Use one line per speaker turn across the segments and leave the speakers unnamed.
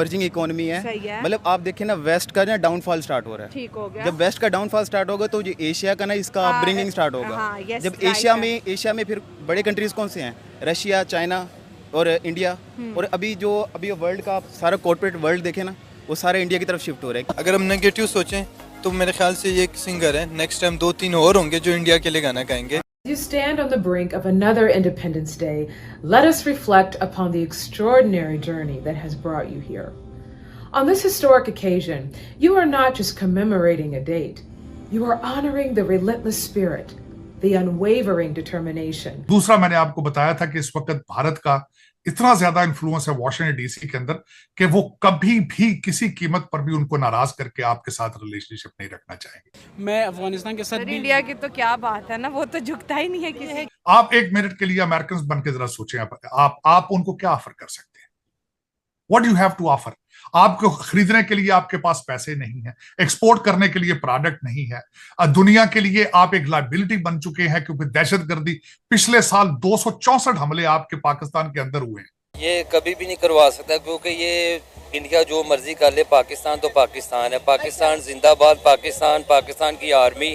Emerging economy है। मतलब आप देखें ना, वेस्ट का ना डाउनफॉल स्टार्ट हो रहा है।
ठीक हो गया।
जब वेस्ट का डाउनफॉल स्टार्ट होगा तो जो एशिया का ना इसका अपब्रिंगिंग स्टार्ट होगा। जब एशिया में फिर बड़े कंट्रीज कौन से हैं? रशिया, चाइना और इंडिया। और अभी वर्ल्ड का आप सारा कॉर्पोरेट वर्ल्ड देखें ना, वो सारे इंडिया की तरफ शिफ्ट हो रहे हैं।
अगर हम नेगेटिव सोचें तो मेरे ख्याल से ये एक सिंगर है, नेक्स्ट टाइम 2-3 और होंगे जो इंडिया के लिए गाना गाएंगे।
You stand on the brink of another Independence Day. Let us reflect upon the extraordinary journey that has brought you here. On this historic occasion, you are not just commemorating a date, you are honoring the relentless spirit, the unwavering determination.
दूसरा, मैंने आपको बताया था कि इस वक्त भारत का इतना ज्यादा इन्फ्लुएंस है वॉशिंगटन डीसी के अंदर कि वो कभी भी किसी कीमत पर भी उनको नाराज करके आपके साथ रिलेशनशिप नहीं रखना चाहेंगे।
मैं अफगानिस्तान के साथ भी
इंडिया की तो क्या बात है ना, वो तो झुकता ही नहीं है किसी।
आप एक मिनट के लिए अमेरिकन बन के जरा सोचें, आप उनको क्या ऑफर कर सकते हैं? What you have to offer? आपको खरीदने के लिए आपके पास पैसे नहीं है, एक्सपोर्ट करने के लिए प्रोडक्ट नहीं है, दुनिया के लिए आप एक लायबिलिटी बन चुके हैं, क्योंकि दहशतगर्दी पिछले साल 264 हमले आपके पाकिस्तान के अंदर हुए हैं।
ये कभी भी नहीं करवा सकता, क्योंकि ये इंडिया जो मर्जी कर ले, पाकिस्तान तो पाकिस्तान है, पाकिस्तान जिंदाबाद, पाकिस्तान की आर्मी,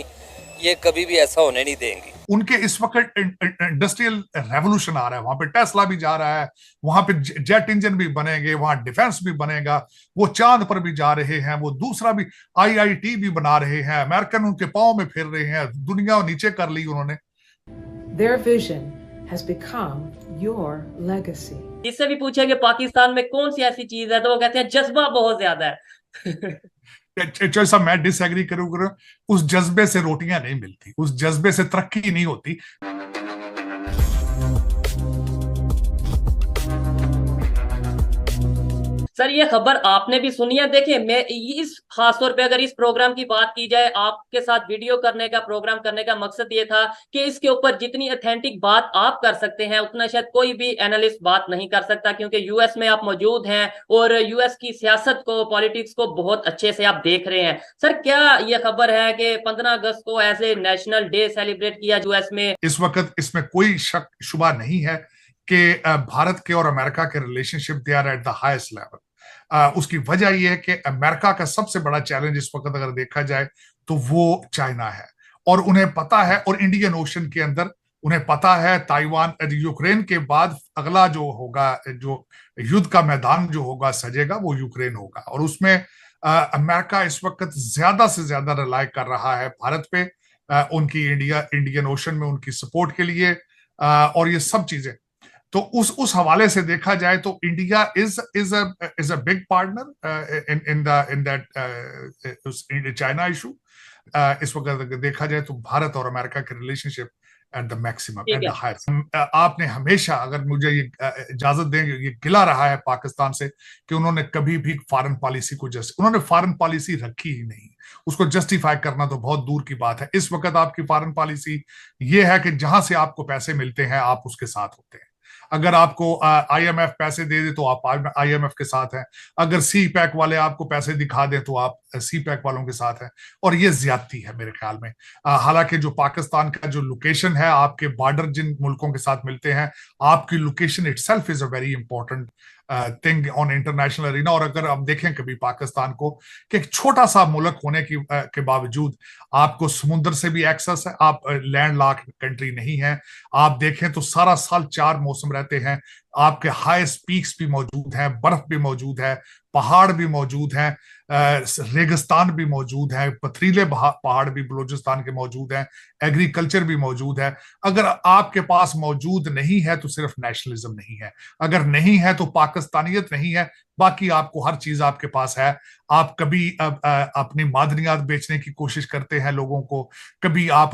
ये कभी भी ऐसा होने नहीं देंगी।
उनके इस वक्त इंडस्ट्रियल रेवोल्यूशन आ रहा है, वहां पे टेस्ला भी जा रहा है, वहां पे जेट इंजन भी बनेंगे, वहां डिफेंस भी बनेगा, वो चांद पर भी जा रहे हैं, वो दूसरा भी आईआईटी भी बना रहे हैं, अमेरिकन उनके पांव में फिर रहे हैं, दुनिया नीचे कर ली उन्होंने।
Their vision has become your legacy.
इससे भी पूछे कि पाकिस्तान में कौन सी ऐसी चीज है, तो वो कहते हैं जज्बा बहुत ज्यादा है।
जैसा मैं डिसएग्री करूंगा, उस जज्बे से रोटियां नहीं मिलती, उस जज्बे से तरक्की नहीं होती।
सर, ये खबर आपने भी सुनी है। देखिए, मैं इस खास तौर पे अगर इस प्रोग्राम की बात की जाए, आपके साथ वीडियो करने का, प्रोग्राम करने का मकसद ये था कि इसके ऊपर जितनी ऑथेंटिक बात आप कर सकते हैं उतना शायद कोई भी एनालिस्ट बात नहीं कर सकता, क्योंकि यूएस में आप मौजूद हैं और यूएस की सियासत को, पॉलिटिक्स को बहुत अच्छे से आप देख रहे हैं। सर, क्या ये खबर है कि 15 अगस्त को as a national day celebrate किया यूएस में?
इस वक्त इसमें कोई शक शुबा नहीं है कि भारत के और अमेरिका के relationship they are at the highest level. उसकी वजह यह है कि अमेरिका का सबसे बड़ा चैलेंज इस वक्त अगर देखा जाए तो वो चाइना है, और उन्हें पता है, और इंडियन ओशन के अंदर उन्हें पता है, ताइवान, यूक्रेन के बाद अगला जो होगा, जो युद्ध का मैदान जो होगा सजेगा, वो यूक्रेन होगा, और उसमें अमेरिका इस वक्त ज्यादा से ज्यादा रिलाय कर रहा है भारत पे, उनकी इंडियन ओशन में उनकी सपोर्ट के लिए, और ये सब चीजें। तो उस हवाले से देखा जाए तो India is a big partner in that China issue. इस वक्त देखा जाए तो भारत और अमेरिका के relationship at the maximum, eight the highest. आपने हमेशा, अगर मुझे ये इजाजत देंगे, ये गिला रहा है पाकिस्तान से कि उन्होंने कभी भी फॉरेन पॉलिसी को उन्होंने फॉरेन पॉलिसी रखी ही नहीं, उसको जस्टिफाई करना तो बहुत दूर की बात है। इस वक्त आपकी फॉरेन पॉलिसी ये है कि जहां से आपको पैसे मिलते हैं आप उसके साथ होते हैं। अगर आपको आईएमएफ पैसे दे दे तो आप आईएमएफ के साथ हैं, अगर सी पैक वाले आपको पैसे दिखा दे तो आप सी पैक वालों के साथ हैं, और ये ज्यादती है मेरे ख्याल में। हालांकि जो पाकिस्तान का जो लोकेशन है, आपके बॉर्डर जिन मुल्कों के साथ मिलते हैं, आपकी location itself is a very important thing on international arena. और अगर आप देखें कभी पाकिस्तान को कि एक छोटा सा मुल्क होने के बावजूद आपको समुद्र से भी एक्सेस है, आप लैंड लॉक कंट्री नहीं है, आप देखें तो सारा साल 4 मौसम रहते हैं, आपके हाईएस्ट पीक्स भी मौजूद हैं, बर्फ भी मौजूद है, पहाड़ भी मौजूद हैं, रेगिस्तान भी मौजूद है, पथरीले पहाड़ भी बलूचिस्तान के मौजूद हैं, एग्रीकल्चर भी मौजूद है। अगर आपके पास मौजूद नहीं है तो सिर्फ नेशनलिज्म नहीं है, अगर नहीं है तो पाकिस्तानियत नहीं है, बाकी आपको हर चीज आपके पास है। आप कभी अपनी मादनियात बेचने की कोशिश करते हैं लोगों को, कभी आप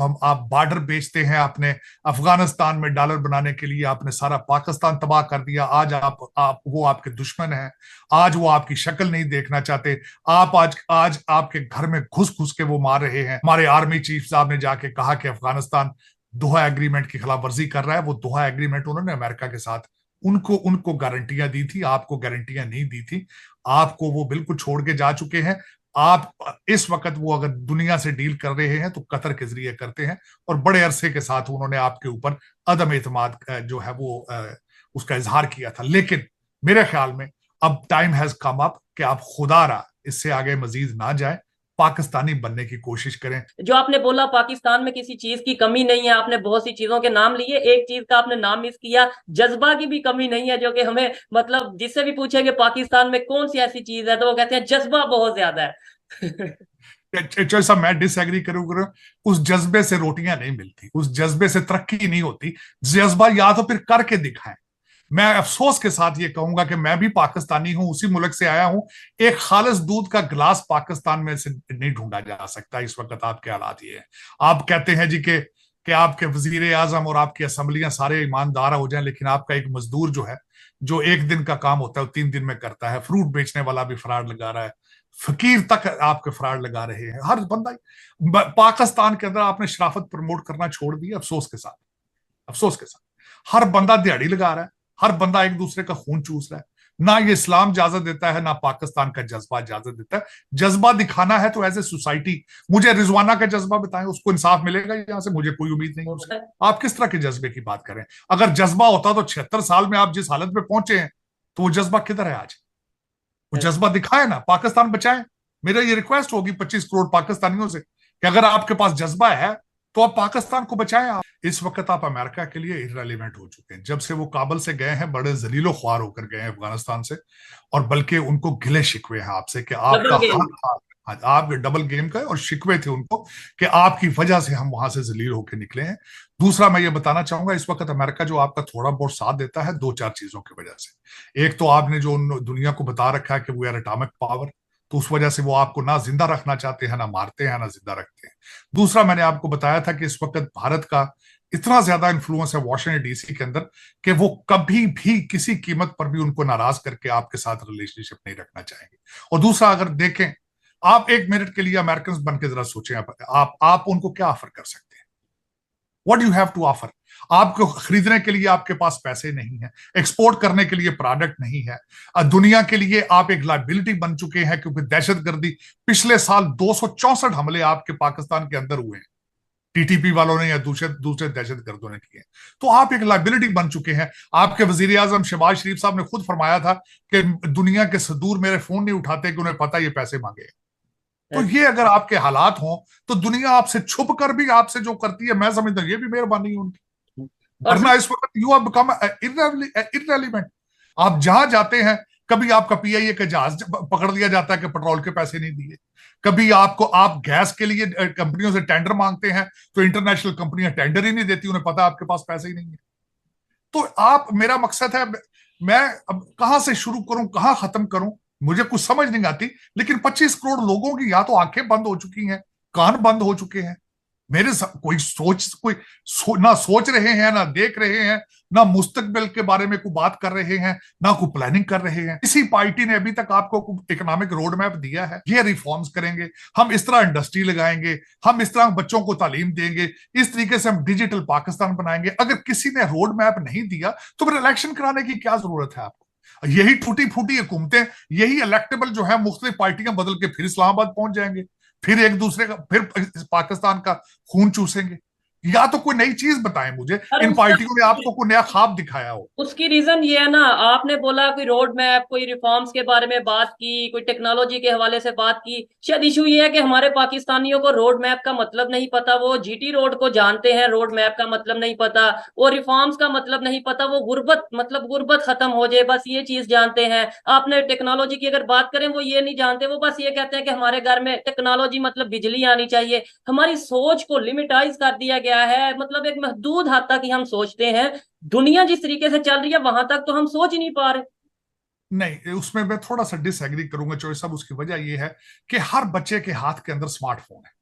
बॉर्डर बेचते हैं अपने अफगानिस्तान में डॉलर बनाने के लिए, आपने सारा पाकिस्तान तबाह कर दिया। आज आप वो आपके दुश्मन हैं, आज वो आपकी शक्ल नहीं देखना चाहते, आप आज आपके घर में घुस के वो मार रहे हैं। हमारे आर्मी चीफ साहब ने जाके कहा कि अफगानिस्तान दोहा एग्रीमेंट की खिलाफ वर्जी कर रहा है। वो दोहा एग्रीमेंट उन्होंने अमेरिका के साथ उनको गारंटियां दी थी, आपको गारंटियां नहीं दी थी, आपको वो बिल्कुल छोड़ के जा चुके हैं। आप इस वक्त वो अगर दुनिया से डील कर रहे हैं तो कतर के जरिए करते हैं, और बड़े अरसे के साथ उन्होंने आपके ऊपर अदम एतमाद जो है वो उसका इजहार किया था। लेकिन मेरे ख्याल में अब टाइम हैज कम अप कि आप खुदारा इससे आगे मजीद ना जाए, पाकिस्तानी बनने की कोशिश करें।
जो आपने बोला पाकिस्तान में किसी चीज की कमी नहीं है, आपने बहुत सी चीजों के नाम लिए, एक चीज का आपने नाम मिस किया, जज्बा की भी कमी नहीं है, जो कि हमें मतलब जिससे भी पूछेंगे पाकिस्तान में कौन सी ऐसी चीज है तो वो कहते हैं जज्बा बहुत ज्यादा है।
साहब मैं डिसएग्री करूंगा, उस जज्बे से रोटियां नहीं मिलती, उस जज्बे से तरक्की नहीं होती। जज्बा या तो फिर करके दिखाएं। मैं अफसोस के साथ ये कहूंगा कि मैं भी पाकिस्तानी हूं, उसी मुल्क से आया हूं। एक खालिस दूध का गिलास पाकिस्तान में से नहीं ढूंढा जा सकता इस वक्त। आपके हालात ये है, आप कहते हैं जी कि आपके वजीर आजम और आपकी असम्बलियां सारे ईमानदार हो जाएं, लेकिन आपका एक मजदूर जो है, जो एक दिन का काम होता है वो 3 दिन में करता है, फ्रूट बेचने वाला भी फ्रॉड लगा रहा है, फकीर तक आपके फ्रॉड लगा रहे हैं, हर बंदा। पाकिस्तान के अंदर आपने शराफत प्रमोट करना छोड़ दी, अफसोस के साथ, अफसोस के साथ। हर बंदा दिहाड़ी लगा रहा है, हर बंदा एक दूसरे का खून चूस रहा है। ना ये इस्लाम इजाजत देता है, ना पाकिस्तान का जज्बा इजाजत देता है। जज्बा दिखाना है तो एज ए सोसाइटी मुझे रिजवाना का जज्बा बताएं, उसको इंसाफ मिलेगा यहाँ से? मुझे कोई उम्मीद नहीं उससे। आप किस तरह के जज्बे की बात करें? अगर जज्बा होता तो 76 साल में आप जिस हालत में पहुंचे हैं, तो वो जज्बा किधर है आज? वो जज्बा दिखाए ना, पाकिस्तान बचाएं। मेरा ये रिक्वेस्ट होगी 25 करोड़ पाकिस्तानियों से कि अगर आपके पास जज्बा है तो आप पाकिस्तान को बचाएं। आप इस वक्त आप अमेरिका के लिए इररेलेवेंट हो चुके हैं। जब से वो काबुल से गए हैं, बड़े जलीलो ख्वार होकर गए हैं अफगानिस्तान से, और बल्कि उनको गिले शिकवे हैं आपसे कि आपका आप डबल गेम का, और शिकवे थे उनको कि आपकी वजह से हम वहां से जलील होकर निकले हैं। दूसरा मैं ये बताना चाहूंगा, इस वक्त अमेरिका जो आपका थोड़ा बहुत साथ देता है 2-4 चीजों की वजह से। एक तो आपने जो दुनिया को बता रखा है कि वो आर एटॉमिक पावर, तो उस वजह से वो आपको ना जिंदा रखना चाहते हैं, ना मारते हैं, ना जिंदा रखते हैं। दूसरा मैंने आपको बताया था कि इस वक्त भारत का इतना ज्यादा इन्फ्लुएंस है वॉशिंगटन डीसी के अंदर कि वो कभी भी किसी कीमत पर भी उनको नाराज करके आपके साथ रिलेशनशिप नहीं रखना चाहेंगे। और दूसरा, अगर देखें आप एक मिनट के लिए अमेरिकन बन के जरा सोचें, आप उनको क्या ऑफर कर सकते हैं? What you have to offer? आपको खरीदने के लिए आपके पास पैसे नहीं है, एक्सपोर्ट करने के लिए प्रोडक्ट नहीं है, दुनिया के लिए आप एक लाइबिलिटी बन चुके हैं, क्योंकि दहशतगर्दी पिछले साल 264 हमले आपके पाकिस्तान के अंदर हुए हैं, टीटीपी वालों ने या दूसरे दूसरे दहशतगर्दों ने किए। तो आप एक लाइबिलिटी बन चुके हैं। आपके वजीर आजम शहबाज शरीफ साहब ने खुद फरमाया था कि दुनिया के सदूर मेरे फोन नहीं उठाते कि उन्हें पता ये पैसे मांगे। तो ये अगर आपके हालात हों तो दुनिया आपसे छुप कर भी आपसे जो करती है, मैं समझता हूं ये भी मेहरबानी है उनकी। वरना इस वक्त यू हैव बिकम इररेलेवेंट। आप जहां जाते हैं, कभी आपका पीआईए का जहाज पकड़ लिया जाता है कि पेट्रोल के पैसे नहीं दिए, कभी आप गैस के लिए कंपनियों से टेंडर मांगते हैं तो इंटरनेशनल कंपनियां टेंडर ही नहीं देती, उन्हें पता है आपके पास पैसे ही नहीं है। तो आप, मेरा मकसद है, मैं अब कहां से शुरू करूं, कहां खत्म करूं, मुझे कुछ समझ नहीं आती। लेकिन 25 करोड़ लोगों की या तो आंखें बंद हो चुकी हैं, कान बंद हो चुके हैं। ना सोच रहे हैं, ना देख रहे हैं, ना मुस्तकबिल के बारे में कोई बात कर रहे हैं, ना कोई प्लानिंग कर रहे हैं। इसी पार्टी ने अभी तक आपको इकोनॉमिक रोड मैप दिया है, ये रिफॉर्म्स करेंगे, हम इस तरह इंडस्ट्री लगाएंगे, हम इस तरह बच्चों को तालीम देंगे, इस तरीके से हम डिजिटल पाकिस्तान बनाएंगे। अगर किसी ने रोड मैप नहीं दिया तो फिर इलेक्शन कराने की क्या जरूरत है आपको? यही टूटी फूटी हुकूमतें, यही इलेक्टेबल जो है मुख्तलिफ पार्टियां बदल के फिर इस्लामाबाद पहुंच जाएंगे, फिर एक दूसरे का, फिर पाकिस्तान का खून चूसेंगे। या तो कोई नई चीज बताएं मुझे, इन पार्टियों ने आपको कोई नया ख्वाब दिखाया हो।
उसकी रीजन ये है ना, आपने बोला कोई रोड मैप, कोई रिफॉर्म्स के बारे में बात की, कोई टेक्नोलॉजी के हवाले से बात की। शायद इशू ये है कि हमारे पाकिस्तानियों को रोड मैप का मतलब नहीं पता। वो जीटी रोड को जानते हैं, रोड मैप का मतलब नहीं पता, वो रिफॉर्म्स का मतलब नहीं पता, वो गुर्बत मतलब गुर्बत खत्म हो जाए बस ये चीज जानते हैं। आपने टेक्नोलॉजी की अगर बात करें, वो ये नहीं जानते, वो बस ये कहते हैं कि हमारे घर में टेक्नोलॉजी मतलब बिजली आनी चाहिए। हमारी सोच को लिमिटाइज कर दिया गया है, मतलब एक महदूद हद तक ही हम सोचते हैं। दुनिया जिस तरीके से चल रही है वहां तक तो हम सोच ही नहीं पा रहे।
नहीं, उसमें मैं थोड़ा सा डिसएग्री करूंगा चौधरी साहब। उसकी वजह यह है कि हर बच्चे के हाथ के अंदर स्मार्टफोन है,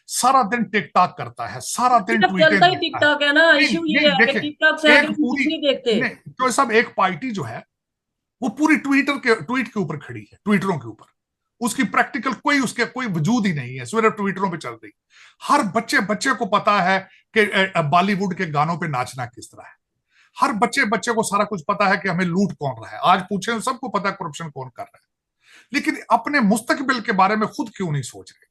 सारा दिन टिकटॉक करता है, सारा दिन
चलता ही टिकटॉक है ना। इशू ये है कि टिकटॉक से आगे कुछ नहीं देखते।
चौधरी साहब, एक पार्टी जो है वो पूरी ट्वीट के ऊपर खड़ी है, ट्विटरों के ऊपर। उसकी प्रैक्टिकल उसके कोई वजूद ही नहीं है, सिर्फ ट्विटरों पे चल रही। हर बच्चे को पता है कि बॉलीवुड के गानों पे नाचना किस तरह है। हर बच्चे को सारा कुछ पता है कि हमें लूट कौन रहा है। आज पूछे सबको पता है करप्शन कौन कर रहा है। लेकिन अपने मुस्तकबिल के बारे में खुद क्यों नहीं सोच रहे?